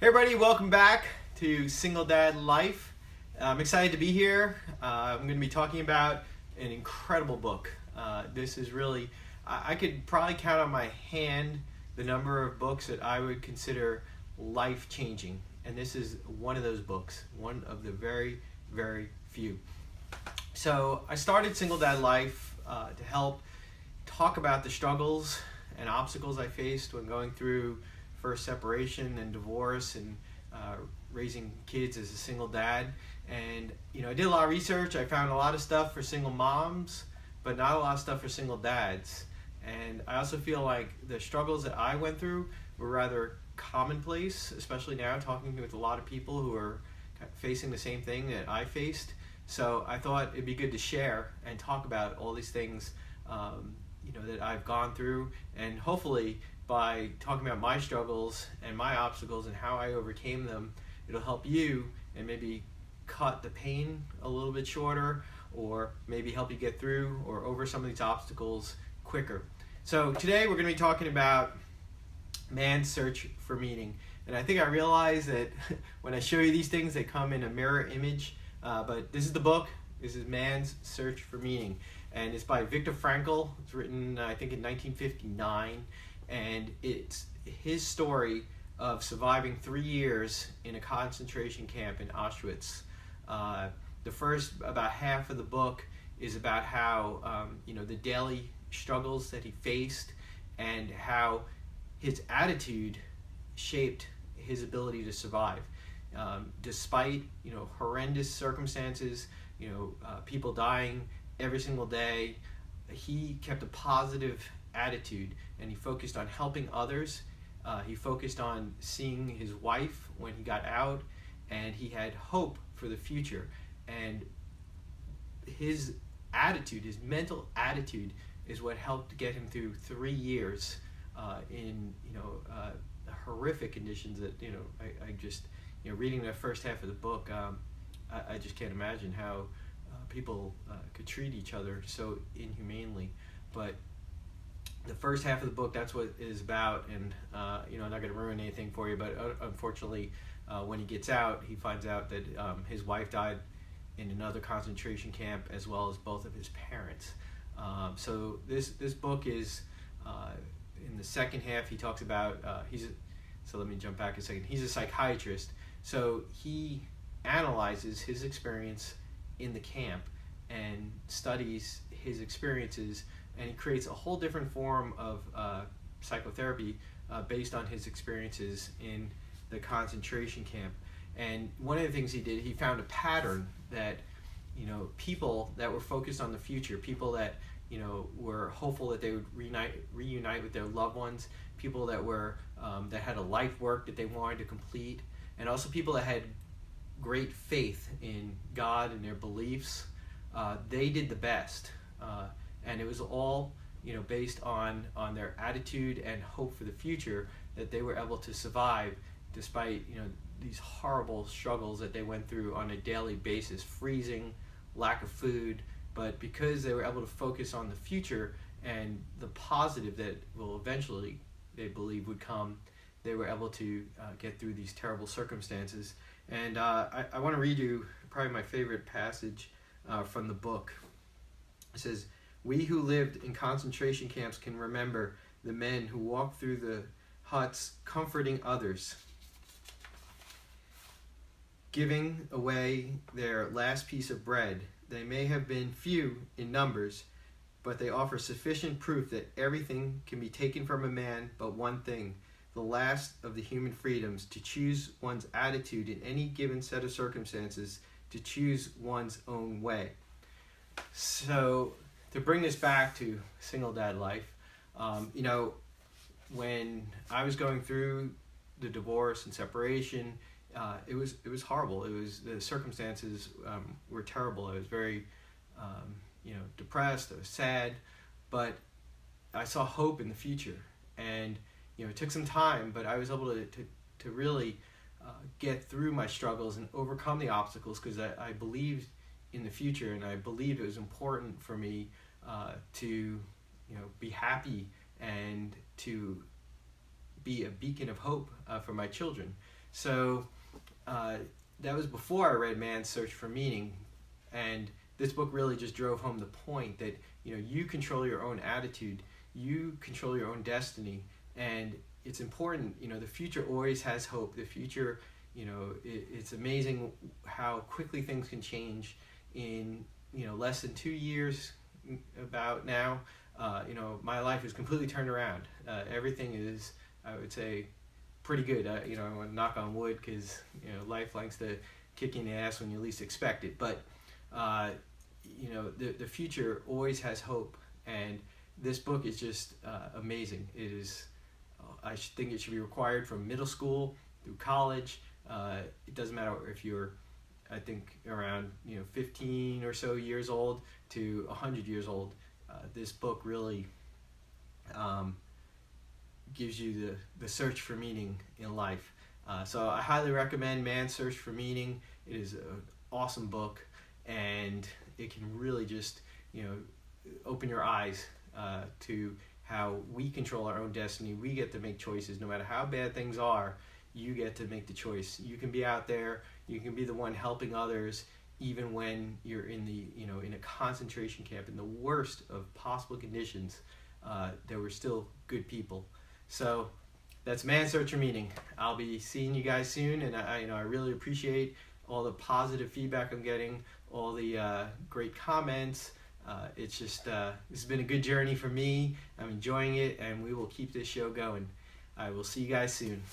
Hey everybody, welcome back to Single Dad Life. I'm excited to be here. I'm going to be talking about an incredible book. This is really, I could probably count on my hand the number of books that I would consider life-changing. And this is one of those books, one of the very, very few. So I started Single Dad Life to help talk about the struggles and obstacles I faced when going through first separation and divorce and raising kids as a single dad. And I did a lot of research. I found a lot of stuff for single moms, but not a lot of stuff for single dads. And I also feel like the struggles that I went through were rather commonplace, especially now talking with a lot of people who are facing the same thing that I faced. So I thought it'd be good to share and talk about all these things that I've gone through, and hopefully by talking about my struggles and my obstacles and how I overcame them, it'll help you and maybe cut the pain a little bit shorter, or maybe help you get through or over some of these obstacles quicker. So today we're going to be talking about man's search for meaning. And I think I realize that when I show you these things, they come in a mirror image, but this is the book. This is Man's Search for Meaning. And it's by Viktor Frankl. It's written, I think, in 1959. And it's his story of surviving 3 years in a concentration camp in Auschwitz. The first about half of the book is about how the daily struggles that he faced and how his attitude shaped his ability to survive. Despite horrendous circumstances, people dying every single day, he kept a positive attitude, and he focused on helping others. He focused on seeing his wife when he got out, and he had hope for the future. And his attitude, his mental attitude, is what helped get him through 3 years in horrific conditions that I just reading the first half of the book, I just can't imagine how people could treat each other so inhumanely. But the first half of the book, that's what it is about. And I'm not going to ruin anything for you, but unfortunately, when he gets out, he finds out that his wife died in another concentration camp, as well as both of his parents. So this book is in the second half. He talks about so let me jump back a second. He's a psychiatrist, so he analyzes his experience in the camp and studies his experiences, and he creates a whole different form of psychotherapy based on his experiences in the concentration camp. And one of the things he did, he found a pattern that people that were focused on the future, people that were hopeful that they would reunite with their loved ones, people that were that had a life work that they wanted to complete, and also people that had great faith in God and their beliefs, they did the best. And it was all based on their attitude and hope for the future, that they were able to survive despite these horrible struggles that they went through on a daily basis, freezing, lack of food. But because they were able to focus on the future and the positive that will eventually, they believe, would come, they were able to get through these terrible circumstances. And I want to read you probably my favorite passage from the book. It says, "We who lived in concentration camps can remember the men who walked through the huts comforting others, giving away their last piece of bread. They may have been few in numbers, but they offer sufficient proof that everything can be taken from a man but one thing, the last of the human freedoms, to choose one's attitude in any given set of circumstances, to choose one's own way." So to bring this back to single dad life, when I was going through the divorce and separation, it was horrible. The circumstances were terrible. I was very depressed. I was sad, but I saw hope in the future. And it took some time, but I was able to really get through my struggles and overcome the obstacles, because I believed in the future, and I believed it was important for me to be happy and to be a beacon of hope for my children. So that was before I read Man's Search for Meaning, and this book really just drove home the point that you control your own attitude, you control your own destiny, and it's important. The future always has hope. The future, it's amazing how quickly things can change in less than 2 years. About now, my life is completely turned around. Everything is, I would say, pretty good. I want to knock on wood, because life likes to kick you in the ass when you least expect it. But the future always has hope, and this book is just amazing. It is. I think it should be required from middle school through college. It doesn't matter if you're, I think, around 15 or so years old to 100 years old. This book really gives you the search for meaning in life. So I highly recommend Man's Search for Meaning. It is an awesome book, and it can really just open your eyes to how we control our own destiny. We get to make choices. No matter how bad things are, you get to make the choice. You can be out there. You can be the one helping others, even when you're in in a concentration camp in the worst of possible conditions. There were still good people. So that's Man's Search for Meaning. I'll be seeing you guys soon, and I really appreciate all the positive feedback I'm getting, all the great comments. It's just this has been a good journey for me. I'm enjoying it, and we will keep this show going. I will see you guys soon.